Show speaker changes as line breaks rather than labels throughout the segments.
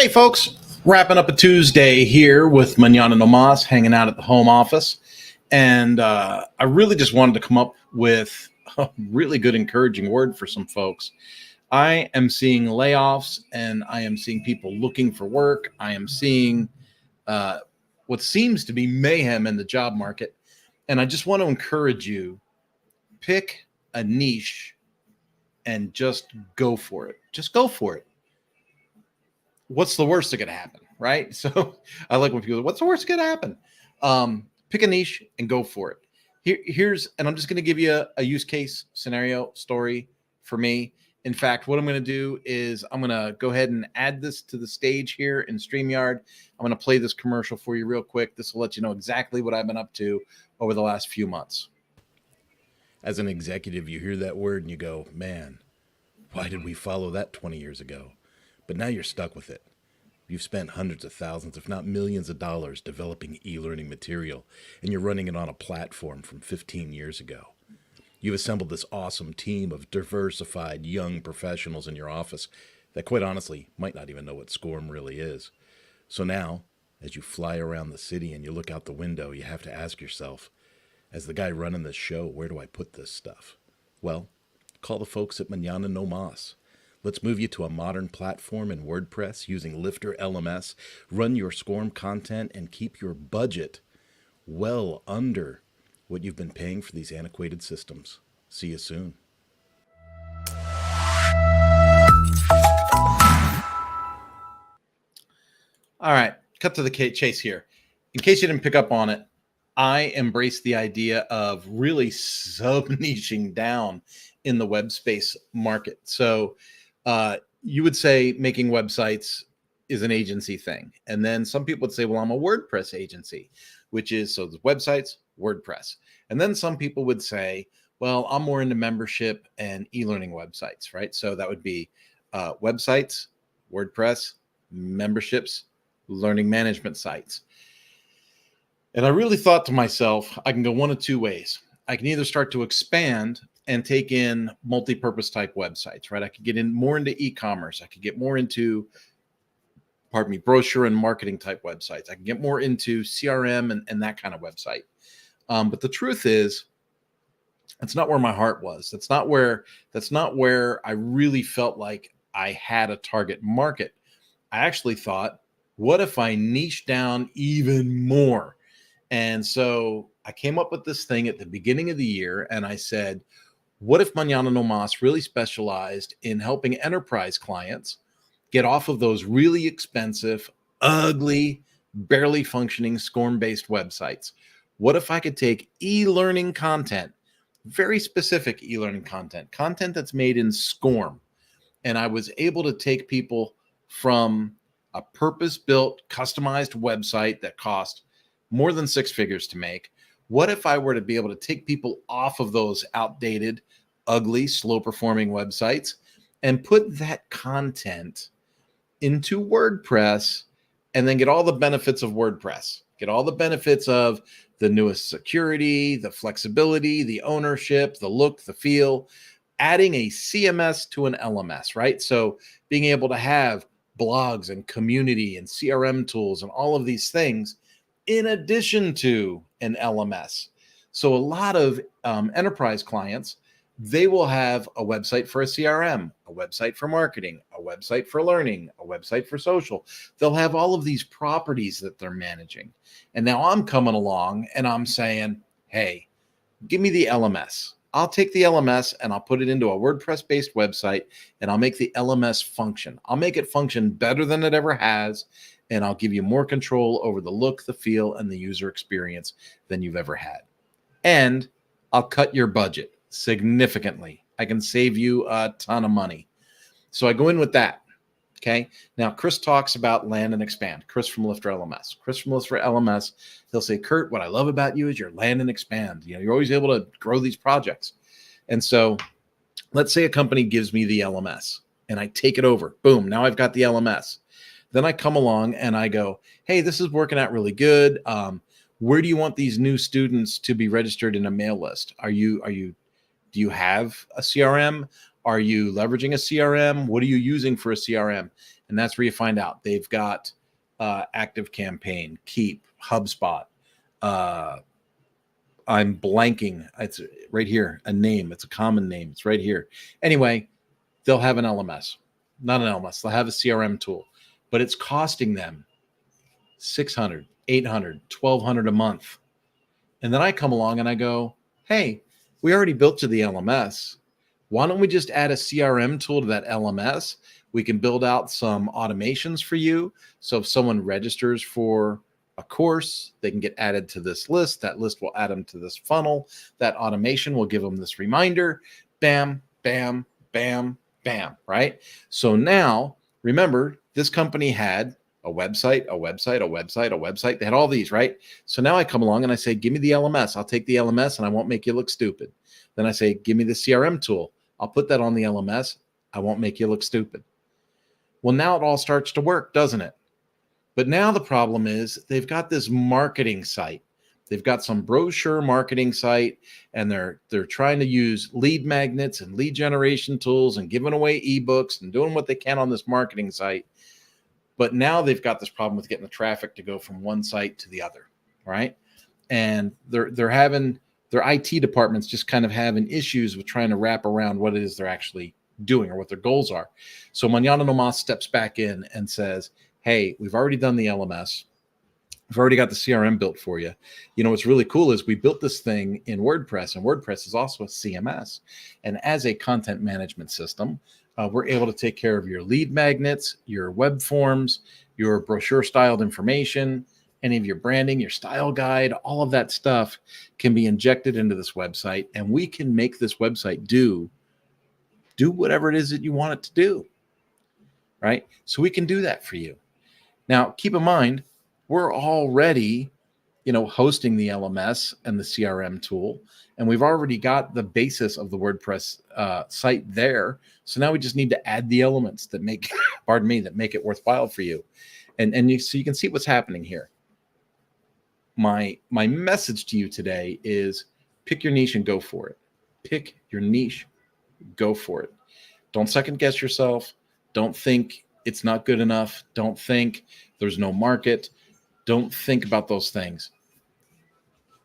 Hey, folks, wrapping up a Tuesday here with Manana Nomas, hanging out at the home office. And I really just wanted to come up with a really good, encouraging word for some folks. I am seeing layoffs and I am seeing people looking for work. I am seeing uh, what seems to be mayhem in the job market. And I just want to encourage you, pick a niche and just go for it. Just go for it. What's the worst that could happen, right? So I like when people, what's the worst that could happen? Pick a niche and go for it. And I'm just going to give you a use case scenario story for me. In fact, what I'm going to do is I'm going to go ahead and add this to the stage here in StreamYard. I'm going to play this commercial for you real quick. This will let you know exactly what I've been up to over the last few months.
As an executive, you hear that word and you go, man, why did we follow that 20 years ago? But now you're stuck with it. You've spent hundreds of thousands, if not millions of dollars developing e-learning material, and you're running it on a platform from 15 years ago. You've assembled this awesome team of diversified young professionals in your office that quite honestly might not even know what SCORM really is. So now, as you fly around the city and you look out the window, you have to ask yourself, as the guy running this show, where do I put this stuff? Well, call the folks at Manana No Mas. Let's move you to a modern platform in WordPress using Lifter LMS. Run your SCORM content and keep your budget well under what you've been paying for these antiquated systems. See you soon.
All right, cut to the chase here. In case you didn't pick up on it, I embrace the idea of really sub-niching down in the web space market. So you would say making websites is an agency thing. And then some people would say, well, I'm a WordPress agency, which is, so the websites, WordPress. And then some people would say, well, I'm more into membership and e-learning websites, right? So that would be websites, WordPress, memberships, learning management sites. And I really thought to myself, I can go one of two ways. I can either start to expand and take in multi-purpose type websites, right? I could get in more into e-commerce. I could get more into, brochure and marketing type websites. I can get more into CRM and that kind of website. But the truth is, that's not where my heart was. That's not where I really felt like I had a target market. I actually thought, what if I niche down even more? And so I came up with this thing at the beginning of the year, and I said, what if Manana No Mas really specialized in helping enterprise clients get off of those really expensive, ugly, barely functioning SCORM-based websites? What if I could take e-learning content, very specific e-learning content that's made in SCORM, and I was able to take people from a purpose-built, customized website that cost more than six figures to make. What if I were to be able to take people off of those outdated, ugly, slow-performing websites and put that content into WordPress and then get all the benefits of WordPress, get all the benefits of the newest security, the flexibility, the ownership, the look, the feel, adding a CMS to an LMS, right? So being able to have blogs and community and CRM tools and all of these things in addition to an LMS. So a lot of enterprise clients, they will have a website for a CRM, a website for marketing, a website for learning, a website for social. They'll have all of these properties that they're managing. And now I'm coming along and I'm saying, hey, give me the LMS. I'll take the LMS and I'll put it into a WordPress-based website and I'll make the LMS function. I'll make it function better than it ever has. And I'll give you more control over the look, the feel, and the user experience than you've ever had. And I'll cut your budget significantly. I can save you a ton of money. So I go in with that. Okay. Now, Chris talks about land and expand. Chris from Lifter LMS. Chris from Lifter LMS, he'll say, Kurt, what I love about you is your land and expand. You know, you're always able to grow these projects. And so let's say a company gives me the LMS and I take it over. Boom. Now I've got the LMS. Then I come along and I go, hey, this is working out really good. Where do you want these new students to be registered in a mail list? Do you have a CRM? Are you leveraging a CRM? What are you using for a CRM? And that's where you find out they've got Active Campaign, Keep, HubSpot. I'm blanking. It's right here, a name. It's a common name. It's right here. Anyway, they'll have an LMS, not an LMS. They'll have a CRM tool, but it's costing them $600, $800, $1,200 a month. And then I come along and I go, hey, we already built to the LMS. Why don't we just add a CRM tool to that LMS? We can build out some automations for you. So if someone registers for a course, they can get added to this list. That list will add them to this funnel. That automation will give them this reminder. Bam, bam, bam, bam, right? So now, remember, this company had a website, a website, a website, a website. They had all these, right? So now I come along and I say, give me the LMS. I'll take the LMS and I won't make you look stupid. Then I say, give me the CRM tool. I'll put that on the LMS. I won't make you look stupid. Well, now it all starts to work, doesn't it? But now the problem is they've got this marketing site. They've got some brochure marketing site, and they're trying to use lead magnets and lead generation tools and giving away ebooks and doing what they can on this marketing site. But now they've got this problem with getting the traffic to go from one site to the other, right? And they're having their IT departments just kind of having issues with trying to wrap around what it is they're actually doing or what their goals are. So Mañana No Mas steps back in and says, hey, we've already done the LMS. We've already got the CRM built for you. You know, what's really cool is we built this thing in WordPress, and WordPress is also a CMS. And as a content management system, we're able to take care of your lead magnets, your web forms, your brochure styled information, any of your branding, your style guide, all of that stuff can be injected into this website, and we can make this website do whatever it is that you want it to do, right? So we can do that for you. Now, keep in mind, we're already, hosting the LMS and the CRM tool, and we've already got the basis of the WordPress site there. So now we just need to add the elements that make, that make it worthwhile for you. So you can see what's happening here. My message to you today is pick your niche and go for it. Pick your niche, go for it. Don't second guess yourself. Don't think it's not good enough. Don't think there's no market. Don't think about those things.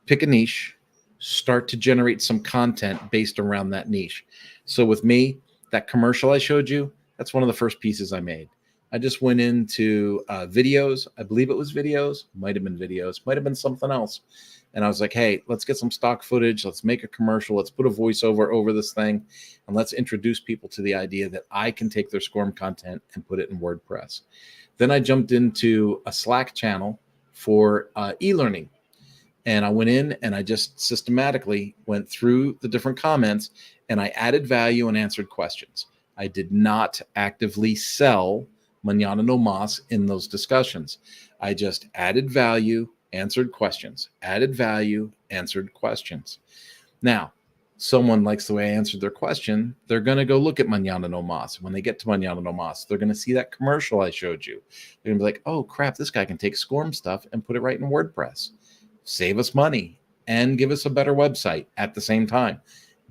Pick a niche, start to generate some content based around that niche. So with me, that commercial I showed you, that's one of the first pieces I made. I just went into videos. I believe it was videos, might have been something else. And I was like, hey, let's get some stock footage. Let's make a commercial. Let's put a voiceover over this thing. And let's introduce people to the idea that I can take their SCORM content and put it in WordPress. Then I jumped into a Slack channel for e-learning. And I went in and I just systematically went through the different comments and I added value and answered questions. I did not actively sell Mañana No Mas in those discussions. I just added value, answered questions, added value, answered questions. Now, someone likes the way I answered their question, they're going to go look at Mañana No Mas. When they get to Mañana No Mas, they're going to see that commercial I showed you. They're going to be like, oh, crap, this guy can take SCORM stuff and put it right in WordPress. Save us money and give us a better website at the same time.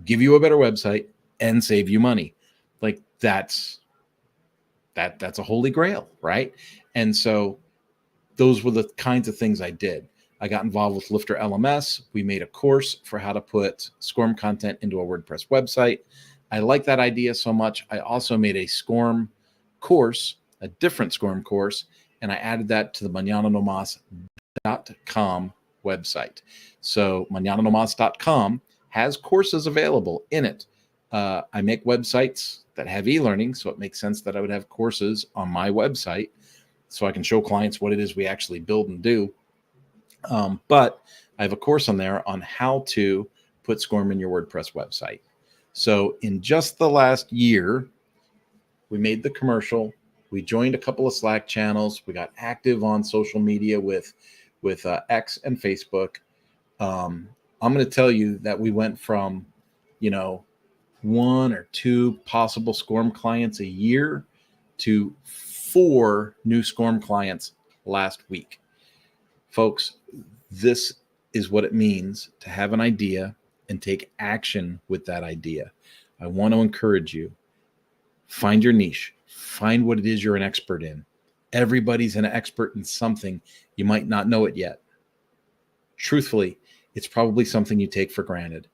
Give you a better website and save you money. Like that's a holy grail, right? And so those were the kinds of things I did. I got involved with Lifter LMS. We made a course for how to put SCORM content into a WordPress website. I like that idea so much. I also made a SCORM course, a different SCORM course, and I added that to the mañananomas.com website. So mañananomas.com has courses available in it. I make websites that have e-learning, so it makes sense that I would have courses on my website so I can show clients what it is we actually build and do. But I have a course on there on how to put SCORM in your WordPress website. So in just the last year, we made the commercial. We joined a couple of Slack channels. We got active on social media with X and Facebook. I'm going to tell you that we went from, 1 or 2 possible SCORM clients a year to 4 new SCORM clients last week. Folks, this is what it means to have an idea and take action with that idea. I want to encourage you, find your niche, Find what it is you're an expert in. Everybody's an expert in something. You might not know it yet. Truthfully, it's probably something you take for granted.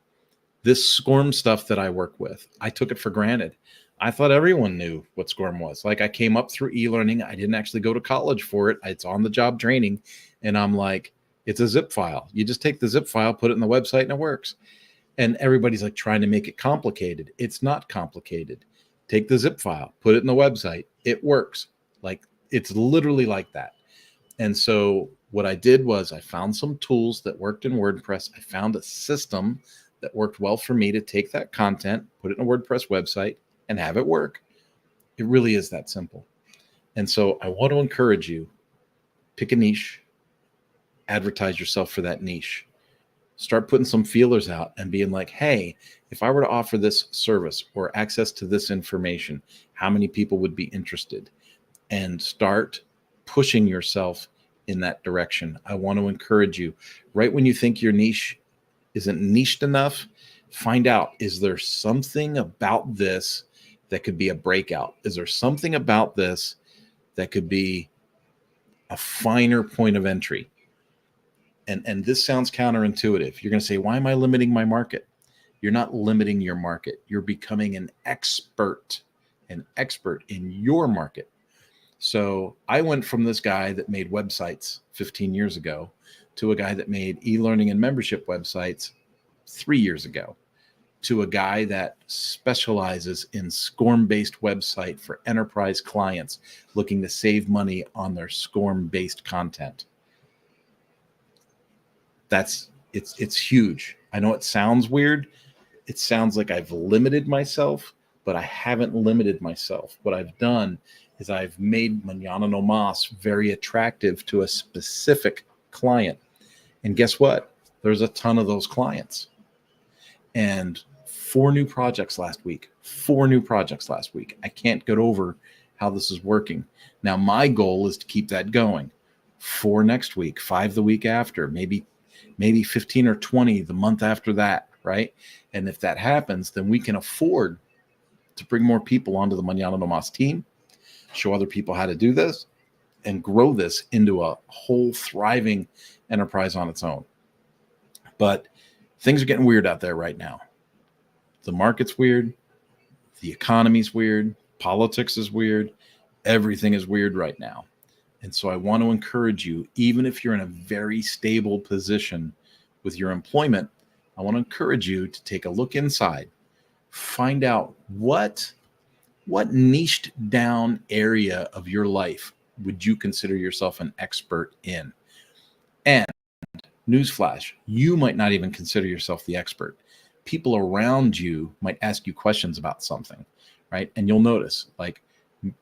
This SCORM stuff that I work with, I took it for granted. I thought everyone knew what SCORM was. Like, I came up through e-learning. I didn't actually go to college for it. It's on the job training. And I'm like, it's a zip file. You just take the zip file, put it in the website, and it works. And everybody's like trying to make it complicated. It's not complicated. Take the zip file, put it in the website. It works. Like, it's literally like that. And so what I did was I found some tools that worked in WordPress. I found a system that worked well for me to take that content, put it in a WordPress website, and have it work. It really is that simple. And so I want to encourage you, pick a niche, advertise yourself for that niche. Start putting some feelers out and being like, hey, if I were to offer this service or access to this information, how many people would be interested? And start pushing yourself in that direction. I want to encourage you, right when you think your niche isn't niched enough, find out, is there something about this that could be a breakout? Is there something about this that could be a finer point of entry? And this sounds counterintuitive. You're going to say, why am I limiting my market? You're not limiting your market. You're becoming an expert in your market. So I went from this guy that made websites 15 years ago to a guy that made e-learning and membership websites 3 years ago, to a guy that specializes in SCORM-based website for enterprise clients looking to save money on their SCORM-based content. It's huge. I know it sounds weird. It sounds like I've limited myself, but I haven't limited myself. What I've done is I've made Mañana No Mas very attractive to a specific client. And guess what? There's a ton of those clients. And 4 new projects last week. I can't get over how this is working. Now, my goal is to keep that going. 4 next week, 5 the week after, maybe 15 or 20 the month after that, right? And if that happens, then we can afford to bring more people onto the Mañana No Mas team, show other people how to do this, and grow this into a whole thriving enterprise on its own. But things are getting weird out there right now. The market's weird. The economy's weird. Politics is weird. Everything is weird right now. And so I want to encourage you, even if you're in a very stable position with your employment, I want to encourage you to take a look inside, find out what niched down area of your life would you consider yourself an expert in. And newsflash, you might not even consider yourself the expert. People around you might ask you questions about something, right? And you'll notice, like,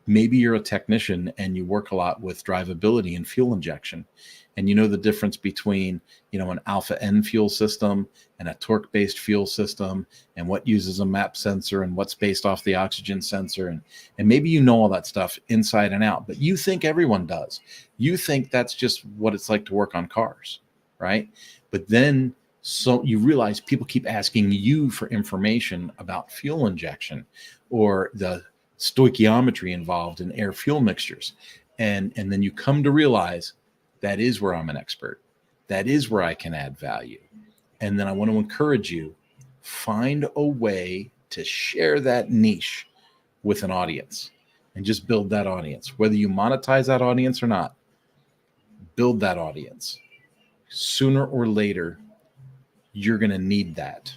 maybe you're a technician and you work a lot with drivability and fuel injection, and you know the difference between, an alpha N fuel system and a torque-based fuel system, and what uses a MAP sensor and what's based off the oxygen sensor. And maybe you know all that stuff inside and out, but you think everyone does. You think that's just what it's like to work on cars, right? But then so you realize people keep asking you for information about fuel injection or the stoichiometry involved in air fuel mixtures. And then you come to realize that is where I'm an expert. That is where I can add value. And then I want to encourage you, find a way to share that niche with an audience and just build that audience. Whether you monetize that audience or not, build that audience. Sooner or later, you're going to need that.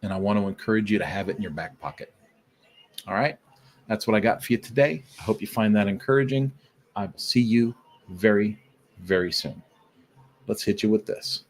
And I want to encourage you to have it in your back pocket. All right. That's what I got for you today. I hope you find that encouraging. I will see you very, very soon. Let's hit you with this.